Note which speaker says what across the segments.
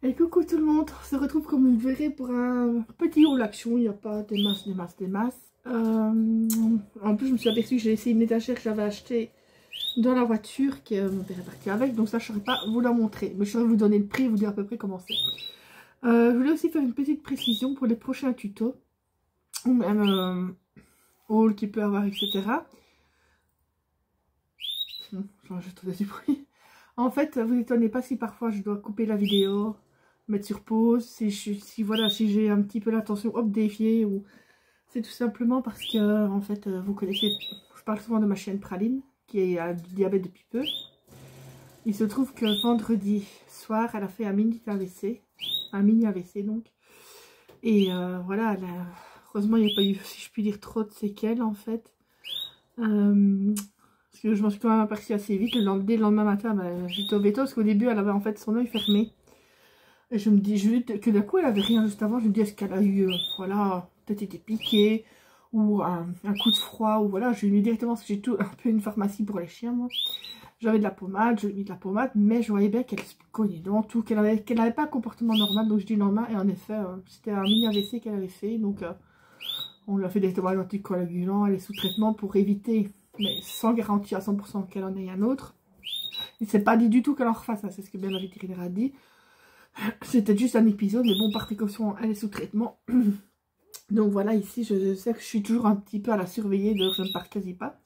Speaker 1: Et coucou tout le monde, on se retrouve comme vous le verrez pour un petit haul action, il n'y a pas des masses. En plus je me suis aperçue que j'ai essayé une étagère que j'avais achetée dans la voiture, que mon père est parti avec, donc ça je ne saurais pas vous la montrer, mais je saurais vous donner le prix et vous dire à peu près comment c'est. Je voulais aussi faire une petite précision pour les prochains tutos, ou même haul qu'il peut avoir, etc. Je trouve du bruit. En fait, vous étonnez pas si parfois je dois couper la vidéo, mettre sur pause, si j'ai un petit peu l'attention hop déviée, ou c'est tout simplement parce que en fait vous connaissez, je parle souvent de ma chienne Praline qui a du diabète depuis peu. Il se trouve que vendredi soir elle a fait un mini AVC donc, et voilà, heureusement il n'y a pas eu, si je puis dire, trop de séquelles en fait. Parce que je m'en suis quand même aperçue assez vite. Dès le lendemain matin, j'étais au béto parce qu'au début elle avait en fait son œil fermé. Et je me dis juste que d'un coup elle avait rien juste avant. Je me dis, est-ce qu'elle a eu, voilà, peut-être été piquée ou un coup de froid, ou voilà. Je lui ai mis directement, parce que j'ai tout un peu une pharmacie pour les chiens moi. J'avais de la pommade, je lui ai mis de la pommade, mais je voyais bien qu'elle se cognait dans tout, qu'elle n'avait pas un comportement normal. Donc je dis le lendemain, et en effet c'était un mini AVC qu'elle avait fait. Donc on lui a fait directement un anticoagulant, elle est sous traitement pour éviter, mais sans garantie à 100% qu'elle en ait un autre. Il ne s'est pas dit du tout qu'elle en refasse, hein, c'est ce que bien la vétérinaire a dit. C'était juste un épisode, mais bon, par précaution, elle est sous traitement. Donc voilà, ici, je sais que je suis toujours un petit peu à la surveiller, donc je ne pars quasi pas.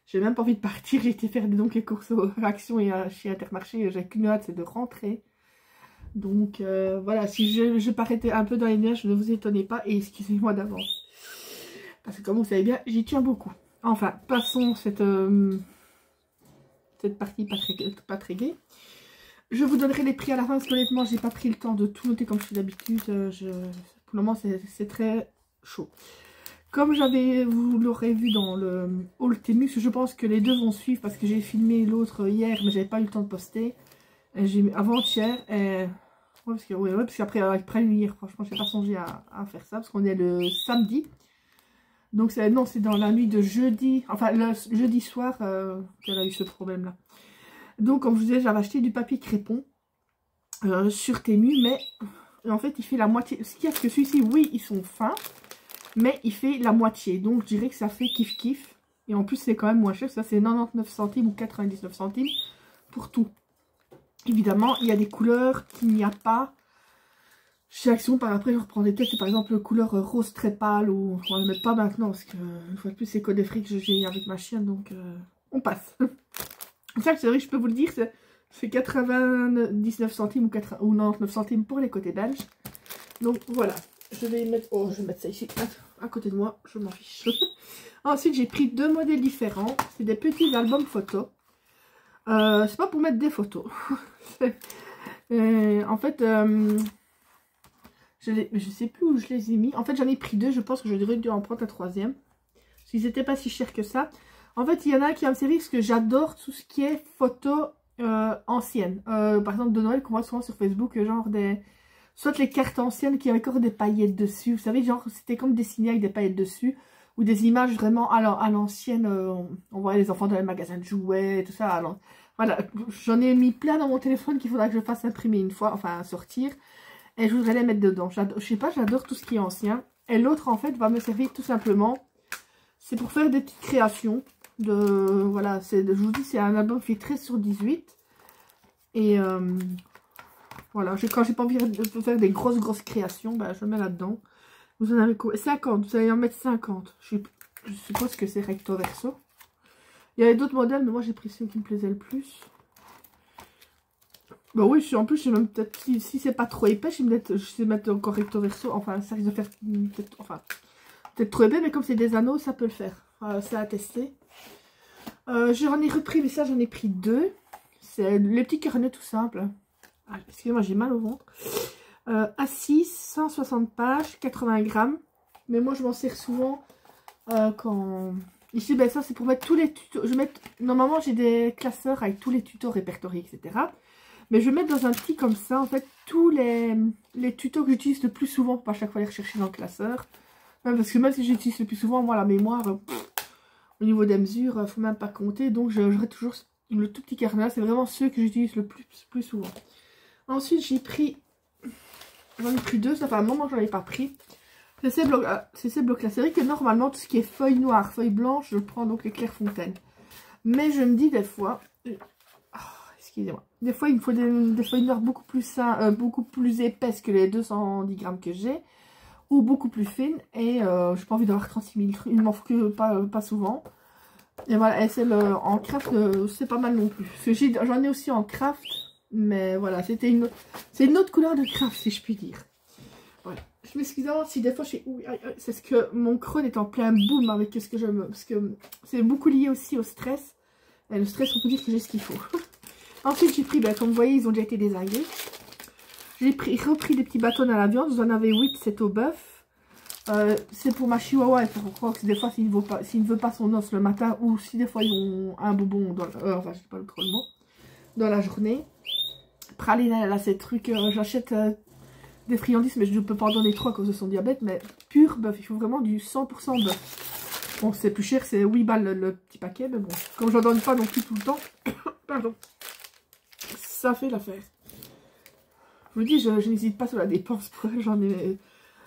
Speaker 1: J'ai même pas envie de partir, j'ai été faire donc les courses aux Action et chez Intermarché, j'ai qu'une hâte, c'est de rentrer. Donc voilà, si je parais un peu dans les nuages, ne vous étonnez pas et excusez-moi d'avance. Parce que comme vous savez bien, j'y tiens beaucoup. Enfin, passons cette partie pas très gaie. Je vous donnerai les prix à la fin parce qu'honnêtement, j'ai pas pris le temps de tout noter comme je fais d'habitude. Pour le moment, c'est très chaud. Comme vous l'aurez vu dans le haul Temu, je pense que les deux vont suivre parce que j'ai filmé l'autre hier, mais j'avais pas eu le temps de poster. J'ai mis avant-hier. Ouais, parce qu'après, après hier, franchement, j'ai pas songé à faire ça parce qu'on est le samedi. Donc non, c'est dans la nuit de jeudi, enfin le jeudi soir qu'elle a eu ce problème-là. Donc comme je vous disais, j'avais acheté du papier crépon sur Temu, mais en fait il fait la moitié. Ce qu'il y a, c'est que celui-ci, oui, ils sont fins, mais il fait la moitié. Donc je dirais que ça fait kiff. Et en plus c'est quand même moins cher, ça c'est 99 centimes ou 99 centimes pour tout. Évidemment, il y a des couleurs qu'il n'y a pas chez Action. Par après, je reprendrai peut-être par exemple couleur rose très pâle, ou on ne le met pas maintenant parce que une fois de plus c'est code fric que j'ai avec ma chienne, donc on passe. Ça, c'est vrai, je peux vous le dire, c'est 99 centimes ou 99 centimes pour les côtés belges. Donc voilà, je vais mettre, je vais mettre ça ici à côté de moi, je m'en fiche. Ensuite, j'ai pris deux modèles différents, c'est des petits albums photos. C'est pas pour mettre des photos. En fait, je sais plus où je les ai mis. En fait, j'en ai pris deux, je pense que j'aurais dû en prendre un troisième. S'ils n'étaient pas si chers que ça. En fait, il y en a un qui va me servir parce que j'adore tout ce qui est photos anciennes. Par exemple, de Noël, qu'on voit souvent sur Facebook, genre soit les cartes anciennes qui avaient encore des paillettes dessus. Vous savez, genre, c'était comme dessiné avec des paillettes dessus. Ou des images vraiment à l'ancienne. On voyait les enfants dans les magasins de jouets, tout ça. Alors, voilà, j'en ai mis plein dans mon téléphone qu'il faudra que je fasse imprimer une fois, enfin sortir. Et je voudrais les mettre dedans. Je sais pas, j'adore tout ce qui est ancien. Et l'autre, en fait, va me servir tout simplement. C'est pour faire des petites créations. Voilà, je vous dis, c'est un album fait 13/18. Et voilà, quand j'ai pas envie de faire des grosses créations, bah, je le mets là-dedans. Vous en avez quoi? 50, vous allez en mettre 50. Je suppose que c'est recto verso. Il y avait d'autres modèles, mais moi j'ai pris ceux qui me plaisaient le plus. Bah oui, en plus, j'ai même peut-être, si c'est pas trop épais, je sais mettre encore recto verso. Enfin, ça risque de faire peut-être trop épais, mais comme c'est des anneaux, ça peut le faire. C'est à tester. J'en ai repris, mais ça, j'en ai pris deux. C'est les petits carnets tout simples. Ah, excusez-moi, j'ai mal au ventre. A6, 160 pages, 80 grammes. Mais moi, je m'en sers souvent quand... Ici, ben, ça, c'est pour mettre tous les tutos. Normalement, j'ai des classeurs avec tous les tutos répertoriés, etc. Mais je vais mettre dans un petit comme ça, en fait, tous les tutos que j'utilise le plus souvent pour pas à chaque fois les rechercher dans le classeur. Parce que même si j'utilise le plus souvent, moi, la mémoire, au niveau des mesures, faut même pas compter. Donc, j'aurai toujours le tout petit carnet. C'est vraiment ceux que j'utilise le plus souvent. Ensuite, j'ai pris J'en ai pris 2, ça fait un moment que j'en ai pas pris. C'est ces blocs-là. C'est vrai que normalement, tout ce qui est feuilles noires, feuilles blanches, je prends donc les Clairefontaine. Mais je me dis des fois... excusez-moi. Des fois, il me faut des feuilles noires beaucoup plus épaisses que les 210 grammes que j'ai. Ou beaucoup plus fines. Et j'ai pas envie d'avoir 36 000 trucs. Il m'en faut que pas souvent. Et voilà, et celle en craft, c'est pas mal non plus. Parce que j'en ai aussi en craft. Mais voilà, c'est une autre couleur de craft, si je puis dire. Voilà. Je m'excuse si des fois je suis... C'est ce que mon crâne est en plein boom avec ce que je me... Parce que c'est beaucoup lié aussi au stress. Et le stress, on peut dire que j'ai ce qu'il faut. Ensuite, j'ai pris, comme vous voyez, ils ont déjà été désingués. J'ai repris des petits bâtons à la viande. Vous en avez 8, c'est au bœuf. C'est pour ma chihuahua. Et pour croire que des fois, s'il ne veut pas son os le matin, ou si des fois ils ont un bonbon, enfin, je sais pas trop le mot, dans la journée. Praline, là, ces trucs, j'achète des friandises, mais je ne peux pas en donner 3 à cause de son diabète, mais pur bœuf, il faut vraiment du 100% bœuf. Bon, c'est plus cher, c'est 8 balles le petit paquet, mais bon, comme j'en donne pas non plus tout le temps, pardon, ça fait l'affaire. Je vous dis, je n'hésite pas sur la dépense, pour elle, j'en ai...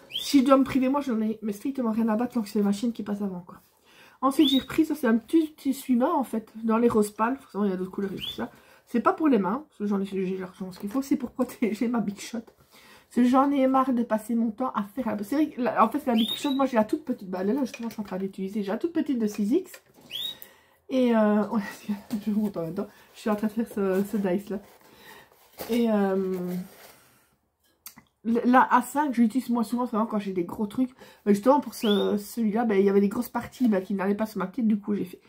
Speaker 1: Si je dois me priver, moi, j'en ai mais strictement rien à battre tant que c'est les machines qui passent avant, quoi. Ensuite, j'ai repris, ça c'est un petit essuie-main, en fait, dans les roses pâles, il y a d'autres couleurs et tout ça. C'est pas pour les mains, parce que j'en ai largement ce qu'il faut, c'est pour protéger ma Big Shot. Parce que j'en ai marre de passer mon temps à faire... C'est vrai que, en fait, la Big Shot, moi j'ai la toute petite, bah là justement je suis en train d'utiliser, j'ai la toute petite de 6X. Et ouais, je vous montre en même temps, je suis en train de faire ce dice là. Et la A5, je l'utilise moi souvent, vraiment quand j'ai des gros trucs. Justement pour celui-là, il y avait des grosses parties qui n'allaient pas sur ma petite, du coup j'ai fait.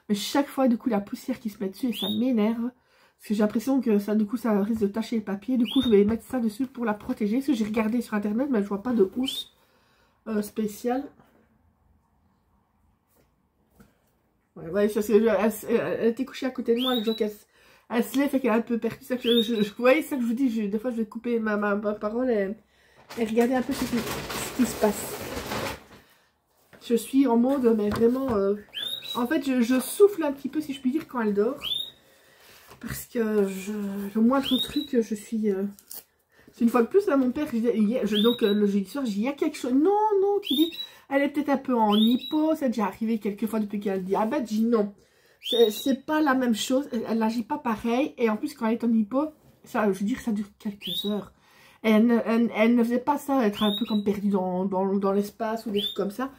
Speaker 1: Mais chaque fois, du coup, la poussière qui se met dessus et ça m'énerve. Parce que j'ai l'impression que ça, du coup, ça risque de tacher le papier. Du coup, je vais mettre ça dessus pour la protéger. Parce que j'ai regardé sur internet, mais je vois pas de housse spéciale. Ouais, parce que elle était couchée à côté de moi. Je vois qu'elle se lève et qu'elle est un peu perdue. Vous voyez, ça que je vous dis. Des fois, je vais couper ma parole et regarder un peu ce qui se passe. Je suis en mode, mais vraiment... En fait, je souffle un petit peu, si je puis dire, quand elle dort. Parce que le moindre truc, je suis... C'est une fois de plus, là, mon père, donc le jeudi soir, il y a quelque chose... Non, qui dit... Elle est peut-être un peu en hypo, ça a déjà arrivé quelques fois depuis qu'elle a le diabète. Je dis non, c'est pas la même chose, elle n'agit pas pareil. Et en plus, quand elle est en hypo, ça, je veux dire, ça dure quelques heures. Elle ne faisait pas ça, être un peu comme perdue dans l'espace ou des trucs comme ça.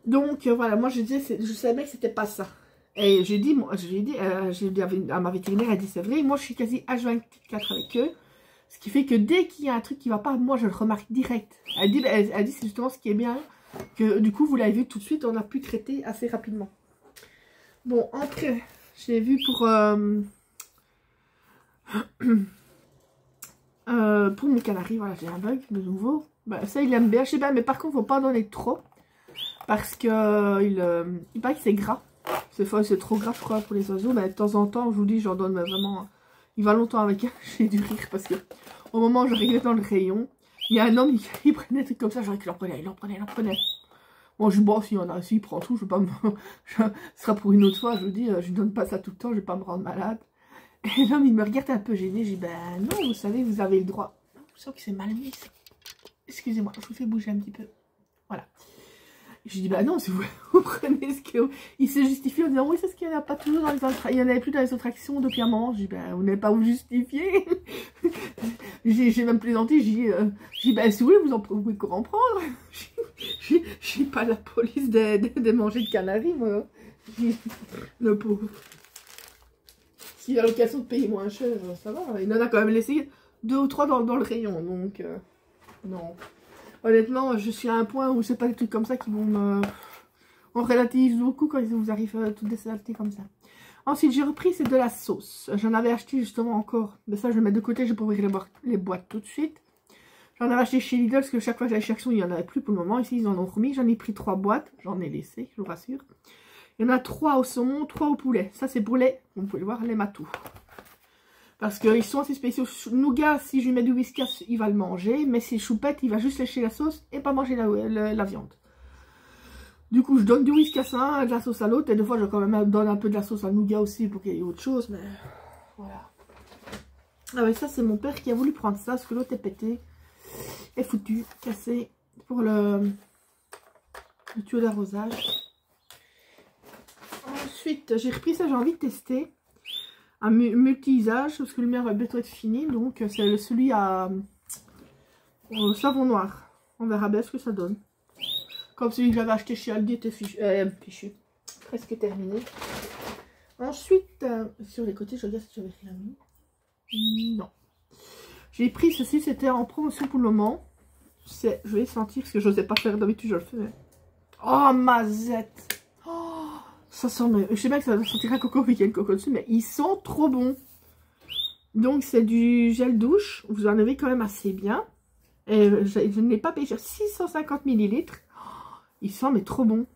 Speaker 1: Donc voilà, moi je savais que c'était pas ça. Et j'ai dit à ma vétérinaire, elle dit c'est vrai, moi je suis quasi H24 avec eux. Ce qui fait que dès qu'il y a un truc qui va pas, moi je le remarque direct. Elle dit c'est justement ce qui est bien, que du coup vous l'avez vu tout de suite, on a pu traiter assez rapidement. Bon, après, j'ai vu pour mes canaris, voilà, j'ai un bug de nouveau. Bah, ça il aime bien, je sais pas, mais par contre faut pas en donner trop. Parce que il paraît que c'est gras. C'est trop gras je crois pour les oiseaux. Mais de temps en temps, je vous dis, j'en donne vraiment... Il va longtemps avec elle. J'ai dû rire parce que au moment où je regardais dans le rayon, il y a un homme qui prenait des trucs comme ça. J'aurais qu'il en prenait, il en prenait. Bon, je dis, bon, s'il y en a, s'il prend tout, je vais pas me... ce sera pour une autre fois, je vous dis, je ne donne pas ça tout le temps, je vais pas me rendre malade. Et l'homme, il me regarde un peu gêné. J'ai dit, ben non, vous savez, vous avez le droit. Je sens que c'est mal mis. Excusez-moi, je vous fais bouger un petit peu. Voilà. Je dis bah non, si vous prenez ce que... Il s'est justifié en disant oui, c'est ce qu'il n'y en a pas toujours dans les autres... Il n'y en avait plus dans les autres actions depuis un moment. Je dis bah vous n'avez pas vous justifier. J'ai même plaisanté, j'ai dit bah si vous voulez vous pouvez en prendre. Je suis pas la police des mangers de canaris moi. Le pauvre. S'il a l'occasion de payer moins cher, ça va. Il en a quand même laissé 2 ou 3 dans le rayon, donc non. Honnêtement, je suis à un point où c'est pas des trucs comme ça qui vont me... On relativise beaucoup quand il vous arrive toutes des saletés comme ça. Ensuite, j'ai repris, c'est de la sauce. J'en avais acheté justement encore. Mais ça, je le mets de côté, je vais pas ouvrir les boîtes tout de suite. J'en avais acheté chez Lidl, parce que chaque fois que j'allais chez Action, il n'y en avait plus pour le moment. Ici, ils en ont remis. J'en ai pris 3 boîtes. J'en ai laissé, je vous rassure. Il y en a 3 au saumon, 3 au poulet. Ça, c'est pour les, vous pouvez le voir, les matous. Parce qu'ils sont assez spéciaux. Nougat, si je lui mets du whiskas, il va le manger. Mais si choupette, il va juste lécher la sauce et pas manger la viande. Du coup, je donne du whiskas à un, de la sauce à l'autre. Et des fois, je quand même donne un peu de la sauce à nougat aussi pour qu'il y ait autre chose. Mais voilà. Ah ouais, ça, c'est mon père qui a voulu prendre ça parce que l'autre est pété. est foutu, cassé pour le tuyau d'arrosage. Ensuite, j'ai repris ça, j'ai envie de tester un multi-usage parce que le mien va bientôt être fini. Donc, c'est celui au savon noir. On verra bien ce que ça donne. Comme celui que j'avais acheté chez Aldi était fichu. Presque terminé. Ensuite, sur les côtés, je regarde si j'avais rien mis. Non. J'ai pris ceci, c'était en promotion pour le moment. Je vais sentir ce que je n'osais pas faire d'habitude, je le fais. Oh, mazette! Oh, ça sent, mais je sais bien que ça sentira coco vu qu'il y a le coco dessus, mais ils sont trop bons. Donc, c'est du gel douche. Vous en avez quand même assez bien. Et je ne l'ai pas payé cher, 650 ml. Oh, il sent, mais trop bon.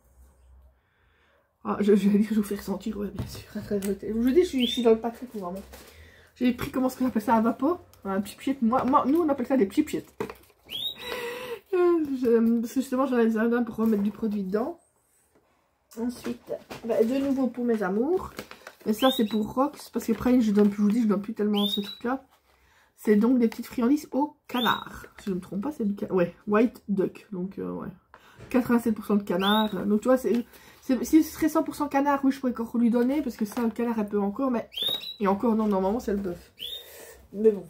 Speaker 1: Oh, je vais vous faire sentir, ouais, bien sûr. Je vous dis, je suis dans le Patrick, vraiment. J'ai pris, comment est-ce qu'on appelle ça, à vapeur? Un pipette. Nous, on appelle ça des pipettes. Parce que justement, j'en ai besoin pour remettre du produit dedans. Ensuite, de nouveau pour mes amours. Mais ça, c'est pour Rox. Parce que après, je vous dis, je donne plus tellement ce truc-là. C'est donc des petites friandises au canard. Si je ne me trompe pas, c'est du canard. Ouais, white duck. Donc, ouais. 87% de canard. Donc, tu vois, si ce serait 100% canard, oui, je pourrais encore lui donner. Parce que ça, le canard, elle peut encore. Mais. Et encore, non, normalement, c'est le bœuf. Mais bon.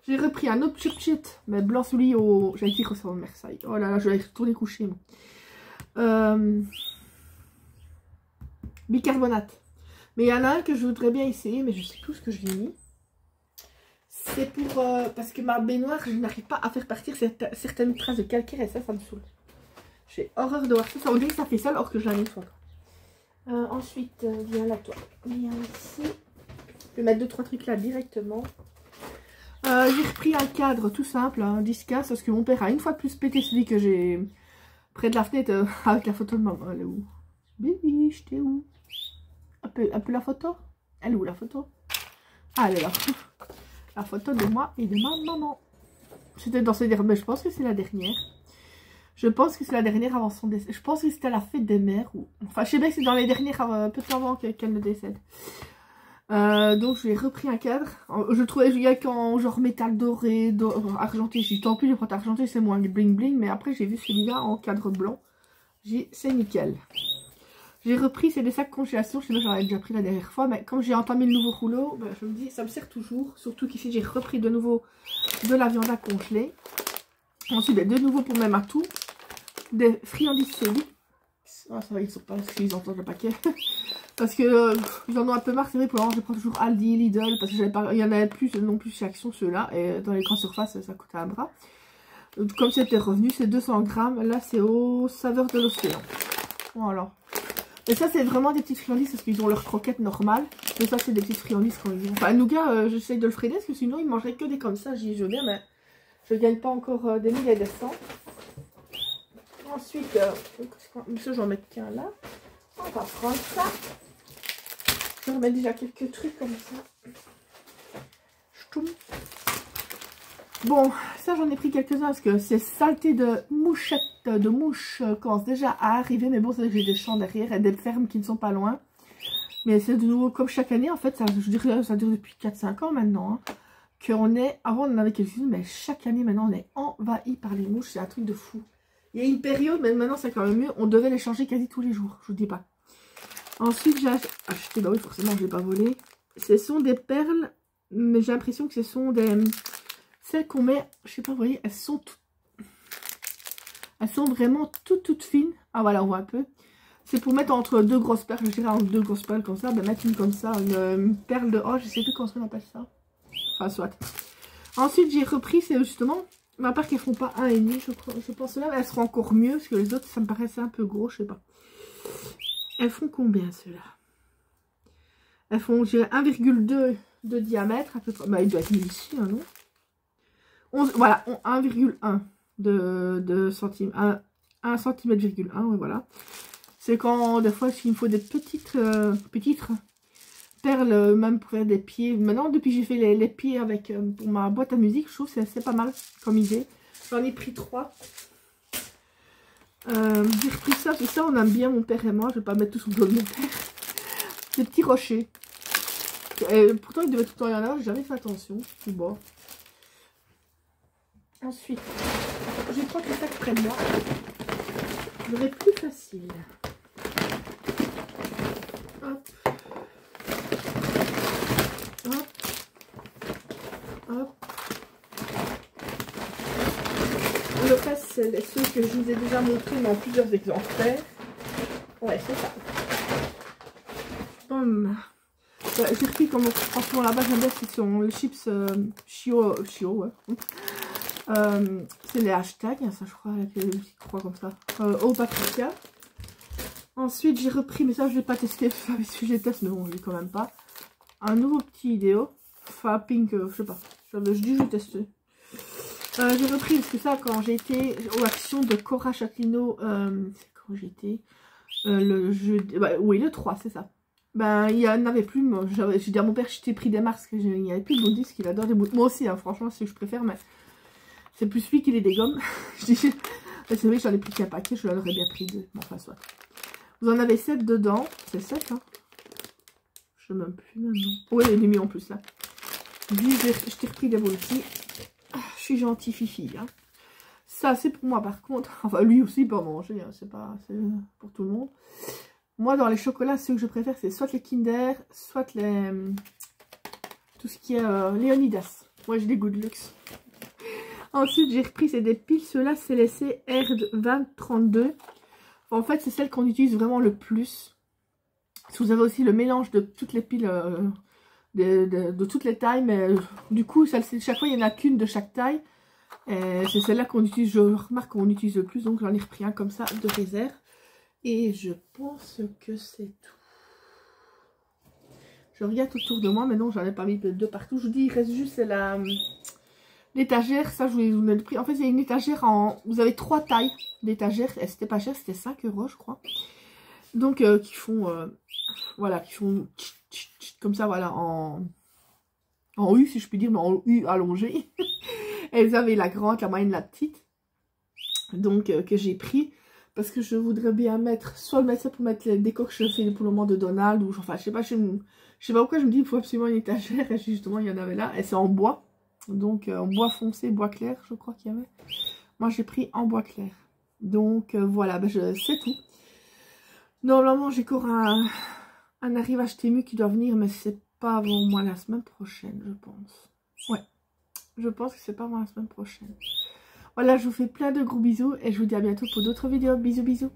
Speaker 1: J'ai repris un autre chip, mais blanc celui au. J'allais dire au savon de Versailles. Oh là là, je vais retourner coucher. Bicarbonate. Mais il y en a un que je voudrais bien essayer, mais je sais plus ce que je lui ai mis. C'est pour... parce que ma baignoire, je n'arrive pas à faire partir certaines traces de calcaire et ça me saoule. J'ai horreur de voir ça. Ça, on dirait que ça fait ça alors que je la nettoie. Ensuite, viens là toi. Viens ici. Je vais mettre 2-3 trucs là directement. J'ai repris un cadre tout simple, un 10-15, parce que mon père a une fois de plus pété celui que j'ai près de la fenêtre avec la photo de maman. Elle est où? Baby, j'étais où? Un peu la photo? Elle est où la photo? Ah, elle est là. La photo de moi et de ma maman. C'était dans ces dernières, mais je pense que c'est la dernière. Je pense que c'est la dernière avant son décès. Je pense que c'était à la fête des mères. Ou... Enfin, je sais bien que c'est dans les dernières, peu de temps avant qu'elle ne décède. Donc j'ai repris un cadre. Je trouvais il y a qu'en genre métal doré, argenté. J'ai dit tant pis, je prends argenté, c'est moins bling bling. Mais après j'ai vu celui-là en cadre blanc. C'est nickel. J'ai repris, c'est des sacs congélation. Je sais pas, j'en avais déjà pris la dernière fois. Mais comme j'ai entamé le nouveau rouleau, ben, je me dis ça me sert toujours. Surtout qu'ici j'ai repris de nouveau de la viande à congeler. Ensuite, ben, de nouveau pour mes matous, des friandises Céline. Ah, ça va, ils sont pas parce qu'ils entendent le paquet. Parce que ils en ont un peu marre, c'est vrai, pour le moment je prends toujours Aldi, Lidl, parce qu'il y en avait plus non plus chez Action ceux-là, et dans les grandes surfaces ça coûtait un bras. Comme c'était revenu, c'est 200 grammes, là c'est aux saveurs de l'océan. Voilà. Et ça c'est vraiment des petites friandises parce qu'ils ont leurs croquettes normales, mais ça c'est des petites friandises quand ils ont. Enfin, nougat, j'essaye de le freiner parce que sinon ils mangeraient que des comme ça, j'y veux bien, mais je gagne pas encore des milliers et des cents. Ensuite, ça j'en mets qu'un là. On va prendre ça. Je remets déjà quelques trucs comme ça. Bon, ça j'en ai pris quelques-uns parce que ces saletés de mouchettes, de mouches commencent déjà à arriver. Mais bon, c'est vrai que j'ai des champs derrière et des fermes qui ne sont pas loin. Mais c'est de nouveau comme chaque année en fait. Ça, je dirais ça dure depuis 4-5 ans maintenant. Hein, qu'on est, avant on en avait quelques-unes, mais chaque année maintenant on est envahi par les mouches. C'est un truc de fou. Il y a une période, mais maintenant c'est quand même mieux. On devait les changer quasi tous les jours, je vous dis pas. Ensuite, j'ai acheté, bah oui, forcément, je ne l'ai pas volé. Ce sont des perles, mais j'ai l'impression que ce sont des... Celles qu'on met, je sais pas, vous voyez, elles sont vraiment toutes fines. Ah voilà, on voit un peu. C'est pour mettre entre deux grosses perles, je dirais entre deux grosses perles comme ça, ben mettre une comme ça, une perle de... Oh, je sais plus comment on appelle ça. Enfin, soit. Ensuite, j'ai repris, c'est justement... À part qu'elles font pas 1,5, je pense là, elles seront encore mieux, parce que les autres, ça me paraissait un peu gros, je sais pas. Elles font combien ceux-là? Elles font 1,2 de diamètre à peu près. Bah, il doit être mis ici, hein, non 11, voilà, 1,1 de centimètre. 1 cm,1, ouais, voilà. C'est quand, des fois, s'il me faut des petites perles, même pour faire des pieds. Maintenant, depuis que j'ai fait les pieds avec pour ma boîte à musique, je trouve que c'est pas mal comme idée. J'en ai pris 3. J'ai repris ça, parce que ça on aime bien mon père et moi, je vais pas mettre tout sur le dos de mon père. Des petits rochers. Et pourtant il devait tout le temps y en avoir, j'ai jamais fait attention. Bon. Ensuite, je prends le sac près de moi. J'aurai plus facile. Hop. Hop. Hop. Le reste, c'est ceux que je vous ai déjà montrés dans plusieurs exemplaires. Ouais, c'est ça. J'ai repris comme franchement là-bas, j'aime bien, ce sont les chips Chio, ouais. C'est les hashtags, ça je crois, avec les petits croix comme ça. Au paprika. Ensuite, j'ai repris, mais ça je l'ai pas testé, parce que je les teste, mais bon, je l'ai quand même pas. Un nouveau petit idéo. Enfin, pink, je sais pas. Je dis je vais tester. J'ai repris, parce que ça, quand j'ai été aux actions de Cora Chaclino, c'est quand j'étais le jeudi, bah, oui, le 3, c'est ça. Ben, il n'y en avait plus. J'ai dit à mon père, je t'ai pris des marques, il n'y avait plus de Boundis, qu'il adore les Boundis. Moi aussi, hein, franchement, c'est ce que je préfère, mais c'est plus lui qui les dégomme. C'est vrai, j'en ai plus qu'un paquet, je l'aurais bien pris deux. Bon, enfin, soit. Vous en avez 7 dedans. C'est 7, hein. Je ne sais même plus maintenant. Oui, il est mis en plus, là. Lui, je t'ai repris des Boundis. Je suis gentille, fifi, hein. Ça, c'est pour moi, par contre. Enfin, lui aussi, il peut en manger, hein. C'est pour tout le monde. Moi, dans les chocolats, ceux que je préfère, c'est soit les Kinder, soit les... tout ce qui est Léonidas. Moi, j'ai des goûts de luxe. Ensuite, j'ai repris, c'est des piles. Ceux-là, c'est les CR2032. En fait, c'est celles qu'on utilise vraiment le plus. Vous avez aussi le mélange de toutes les piles, de toutes les tailles. Mais du coup, chaque fois, il n'y en a qu'une de chaque taille. C'est celle-là qu'on utilise, je remarque qu'on utilise le plus. Donc, j'en ai repris un comme ça, de réserve. Et je pense que c'est tout. Je regarde autour de moi, mais non, j'en ai pas mis de partout. Je vous dis, il reste juste l'étagère. Ça, je vous ai pris. En fait, c'est une étagère en... Vous avez 3 tailles d'étagère. Et c'était pas cher, c'était 5 €, je crois. Donc, qui font... voilà, qui font... Comme ça, voilà, en U, si je puis dire, mais en U allongé. Elles avaient la grande, la moyenne, la petite. Donc, que j'ai pris. Parce que je voudrais bien mettre, soit le mettre ça pour mettre les décos que je fais pour le moment de Donald, ou enfin je sais pas pourquoi je me dis il faut absolument une étagère, et justement il y en avait là, et c'est en bois, donc en bois foncé, bois clair je crois qu'il y avait. Moi j'ai pris en bois clair, donc voilà, ben, c'est tout. Normalement j'ai encore un arrivage Temu qui doit venir, mais c'est pas avant moi la semaine prochaine je pense. Ouais, je pense que c'est pas avant la semaine prochaine. Voilà, je vous fais plein de gros bisous et je vous dis à bientôt pour d'autres vidéos. Bisous bisous.